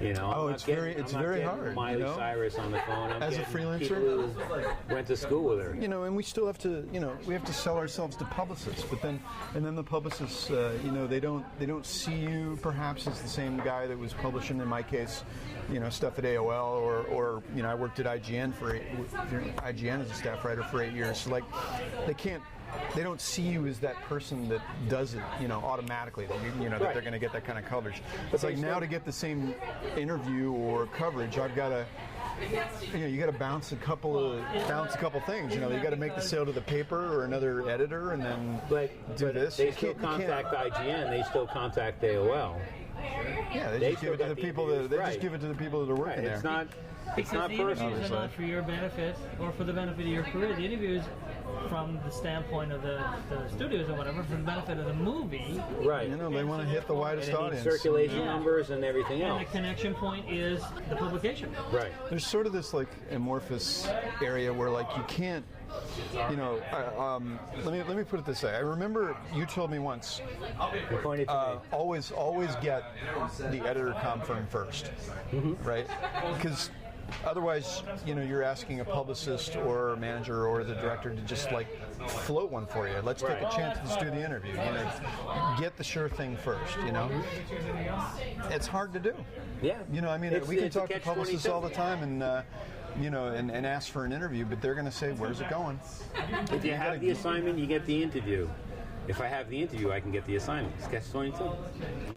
It's very hard. Miley Cyrus on the phone. As a freelancer, people who went to school with her. And we still have to, we have to sell ourselves to publicists. But then the publicists, they don't see you perhaps as the same guy that was publishing, in my case, stuff at AOL or I worked at IGN IGN as a staff writer for 8 years. So like, they don't see you as that person that does it, automatically. That that they're going to get that kind of coverage. It's like now to get the same interview or coverage, I've got to, you got to bounce a couple things. You got to make the sale to the paper or another editor, and then do this. They still contact IGN. They still contact AOL. Yeah, they just give it to the people that just give it to the people that are working there. It's not personal. The interviews are not for your benefit or for the benefit of your career. The interviews, from the standpoint of the studios or whatever, for the benefit of the movie. Right. They want to hit the widest audience. Circulation numbers and everything else. And the connection point is the publication. Right. There's sort of this amorphous area where you can't. Let me put it this way. I remember you told me once. Always get the editor confirmed first, right? Because otherwise, you're asking a publicist or a manager or the director to just float one for you. Let's take a chance. Let's do the interview. Get the sure thing first. It's hard to do. Yeah. We can talk to publicists all the time and. And ask for an interview, but they're going to say, where's it going? If you have the assignment, you get the interview. If I have the interview, I can get the assignment. It's Catch-22.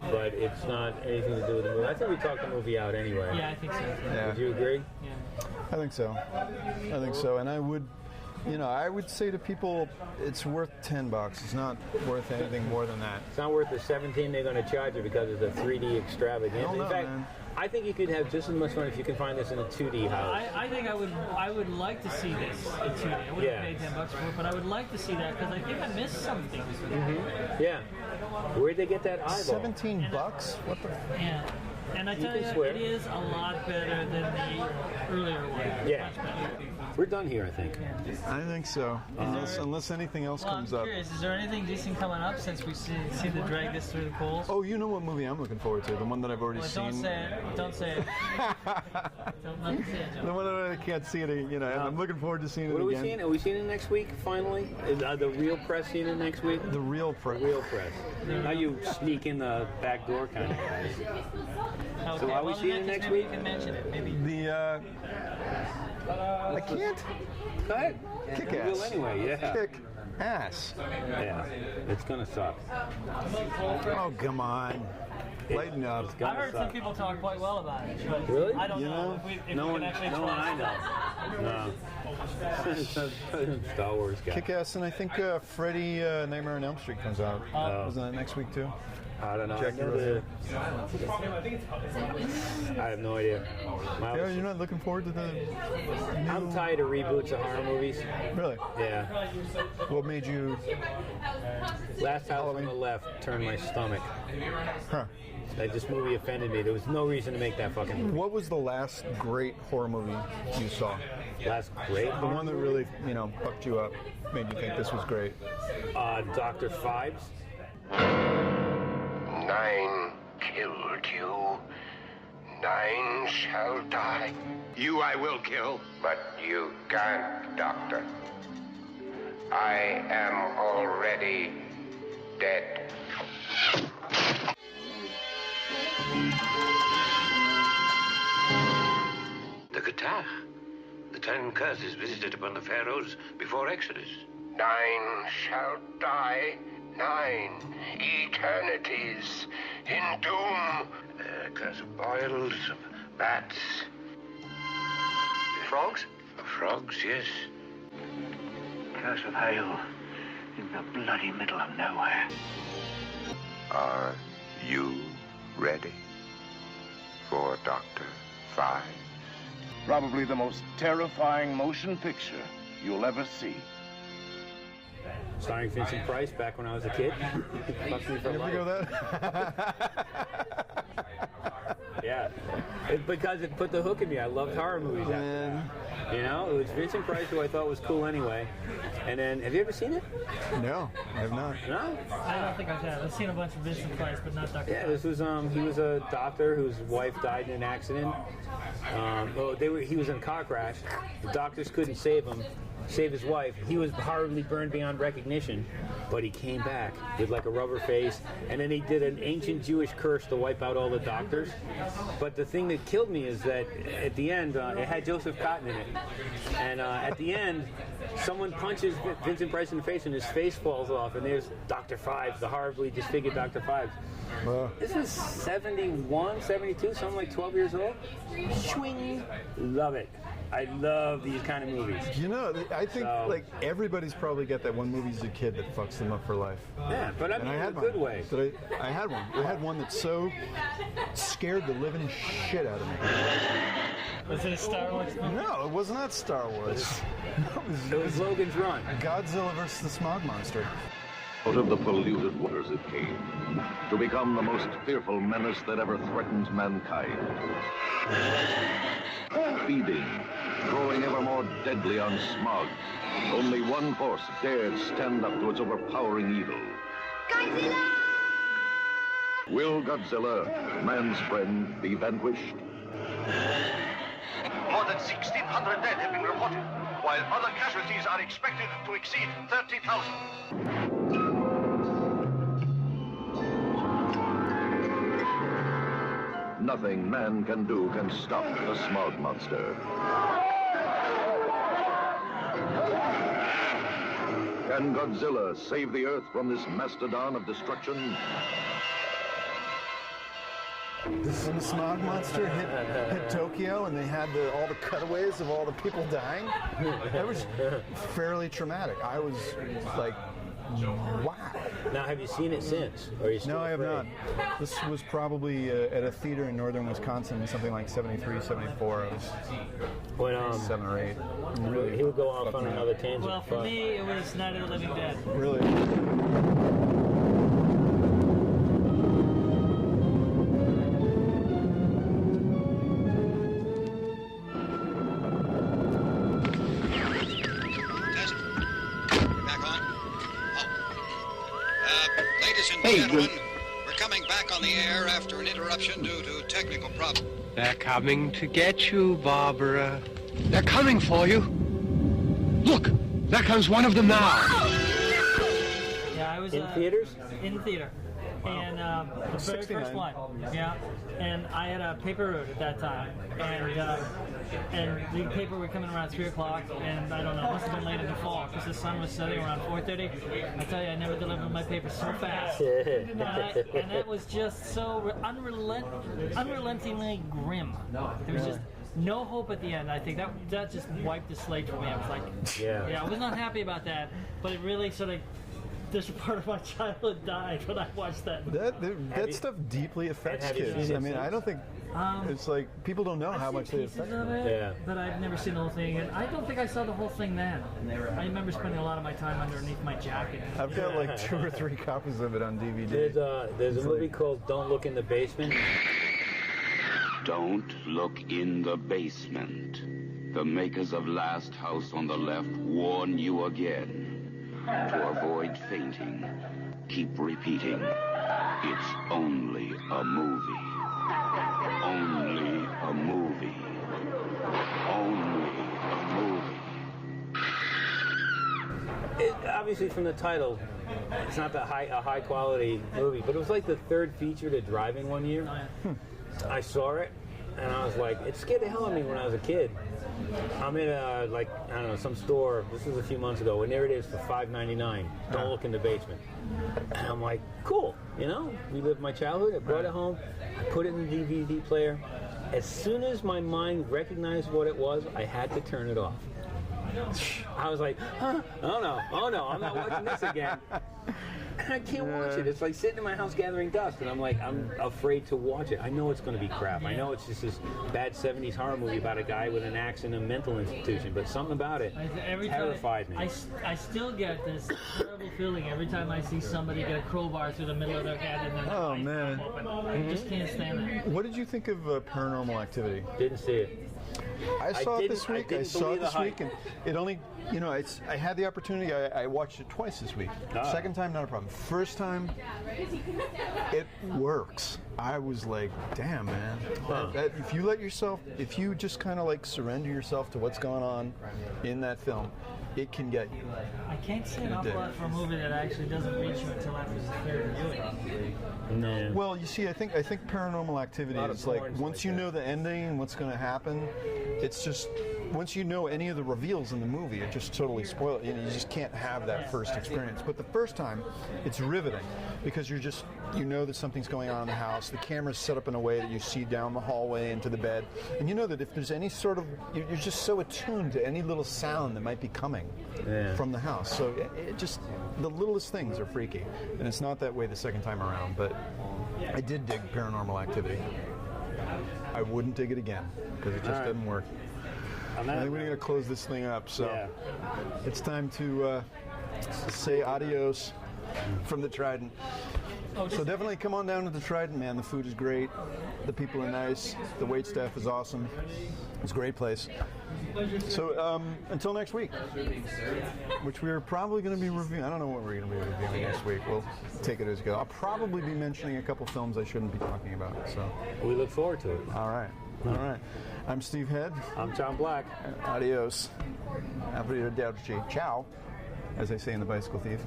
But it's not anything to do with the movie. I think we talked the movie out anyway. Yeah, I think so. Yeah. Would you agree? Yeah. I think so. And I would say to people, it's worth $10. It's not worth anything more than that. It's not worth the $17 they're going to charge you because it's a 3D extravaganza. In fact, man. I think you could have just as much fun if you can find this in a 2D house. I think I would like to see this in 2D. I wouldn't pay $10 for it, but I would like to see that because I think I missed something. Yeah. Where'd they get that eyeball? $17? What the? Yeah. And I tell you, it is a lot better than the earlier one. Yeah. We're done here, I think. I think so. Unless anything else comes up. I'm curious, is there anything decent coming up since we've seen the drag this through the polls? Oh, you know what movie I'm looking forward to? The one that I've already seen. Don't say it. Don't say it. Don't say it, Joe. The one that I can't see it. I'm looking forward to seeing it again. What are we seeing? Are we seeing it next week, finally? Is the real press seeing it next week? The real press. The real press. Now you sneak in the back door kind of guys. Okay, So are we seeing it next week? You can mention it. Maybe. I can't. Go ahead. Kick We ass. will anyway, yeah. Kick ass. Yeah. It's going to suck. Oh, come on. Lighten up. I heard some people talk quite well about it. But Really? I don't know if we No can one actually I know. No. Star Wars guy. Kick ass, and I think Freddy Nightmare on Elm Street comes out. Isn't that next week too? I don't know. Jackie I have no idea. Yeah, you're not looking forward to the new... I'm tired of reboots of horror movies. Really? Yeah. What made you... Last House on the Left turned my stomach. Huh. Like, this movie offended me. There was no reason to make that fucking movie. What was the last great horror movie you saw? Last great? The one that really, fucked you up, made you think this was great. Dr. Phibes. 9 killed you. 9 shall die. You I will kill. But you can't, Doctor. I am already dead. The guitar. The 10 curses visited upon the pharaohs before Exodus. 9 shall die. 9 eternities in doom. Curse of boils, of bats. Frogs? Frogs, yes. Curse of hail in the bloody middle of nowhere. Are you ready for Dr. Phibes? Probably the most terrifying motion picture you'll ever see. Starring Vincent Price back when I was a kid. Fucked me for life. Go that? Yeah. Because it put the hook in me. I loved horror movies after that. You know, it was Vincent Price, who I thought was cool anyway. And then, have you ever seen it? No, I have not. No? I don't think I have. I've seen a bunch of Vincent Price, but not Dr. Yeah, this was, he was a doctor whose wife died in an accident. He was in a car crash. The doctors couldn't save his wife. He was horribly burned beyond recognition, but he came back with like a rubber face, and then he did an ancient Jewish curse to wipe out all the doctors. But the thing that killed me is that at the end, it had Joseph Cotton in it, and at the end, someone punches Vincent Price in the face, and his face falls off, and there's Dr. Phibes, the horribly disfigured Dr. Phibes. This was 71, 72, so I'm like 12 years old. Swing. Love it. I love these kind of movies. You know, I think like everybody's probably got that one movie as a kid that fucks them up for life. Yeah, but I mean in a good way. I had one. I had one that so scared the living shit out of me. Was it a Star Wars movie? No, it was not Star Wars. It was Logan's Run. Godzilla versus the Smog Monster. Out of the polluted waters it came, to become the most fearful menace that ever threatened mankind. Feeding, growing ever more deadly on smog. Only one force dared stand up to its overpowering evil. Godzilla! Will Godzilla, man's friend, be vanquished? More than 1,600 dead have been reported, while other casualties are expected to exceed 30,000. Nothing man can do can stop the smog monster. Can Godzilla save the Earth from this mastodon of destruction? When the Smog Monster hit Tokyo and they had all the cutaways of all the people dying, that was fairly traumatic. I was like, wow. Now, have you seen it since? Or are you still No, I have afraid? not. This was probably at a theater in northern Wisconsin, something like 73, 74. I was when, 7 or 8. Really, he would go off on another tangent. Well, for me, it was Night of the Living Dead. Really? Hey, gentlemen, we're coming back on the air after an interruption due to technical problems. They're coming to get you, Barbara. They're coming for you. Look, there comes one of them now. Yeah, I was in theaters. In theater, and the very first one. Yeah, and I had a paper route at that time, and the paper were coming around 3 o'clock, and I don't know, it must have been late in the fall because the sun was setting around 4:30. I tell you, I never delivered my paper so fast, and that was just so unrelentingly grim. There was just no hope at the end. I think that just wiped the slate for me. I was like, yeah, I was not happy about that, but it really sort of this part of my childhood died when I watched that. That stuff deeply affects kids. I mean, I don't think it's like people don't know how much they affect them. Yeah. But I've never seen the whole thing, and I don't think I saw the whole thing then. I remember spending a lot of my time underneath my jacket. I've got like 2 or 3 copies of it on DVD. There's a movie called Don't Look in the Basement. Don't look in the basement. The makers of Last House on the Left warn you again. To avoid fainting, keep repeating, it's only a movie. Only a movie. Only a movie. Obviously, from the title, it's not a high quality movie, but it was like the 3rd feature to Driving one year. I saw it, and I was like, it scared the hell out of me when I was a kid. I'm in some store. This was a few months ago, and there it is for $5.99. Don't look in the basement. And I'm like, cool, relived my childhood. I brought it home. I put it in the DVD player. As soon as my mind recognized what it was, I had to turn it off. I was like, oh no, I'm not watching this again. And I can't watch it. It's like sitting in my house gathering dust, and I'm afraid to watch it. I know it's going to be crap. I know it's just this bad 70s horror movie about a guy with an axe in a mental institution, but something about it terrified me. I still get this terrible feeling every time I see somebody get a crowbar through the middle of their head and then man. I just can't stand that. What did you think of Paranormal Activity? Didn't see it. I saw it this week. And it only, I had the opportunity. I watched it twice this week. Second time, not a problem. First time, it works. I was like, damn, man. If you just kind of like surrender yourself to what's going on in that film, it can get you. I can't say an awful lot for a movie that actually doesn't reach you until after the third viewing. No. Well, you see, I think Paranormal Activity is like once you know the ending and what's going to happen, it's just once you know any of the reveals in the movie, it just totally spoils it. You just can't have that first experience. But the first time, it's riveting because you know that something's going on in the house. The camera's set up in a way that you see down the hallway into the bed, and you know that if there's any sort of, you're just so attuned to any little sound that might be coming from the house. So it just, the littlest things are freaky, and it's not that way the second time around. But I did dig Paranormal Activity. I wouldn't dig it again because it just doesn't work. I think we're going to close this thing up, so it's time to say adios from the Triedent. So definitely come on down to the Triedent, man. The food is great. The people are nice. The wait staff is awesome. It's a great place. So until next week, which we're probably going to be reviewing. I don't know what we're going to be reviewing next week. We'll take it as it goes. I'll probably be mentioning a couple films I shouldn't be talking about. So we look forward to it. All right. I'm Steve Head. I'm John Black. Adios. Arrivederci. Ciao, as they say in The Bicycle Thief.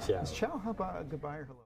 Ciao. Is ciao goodbye or hello?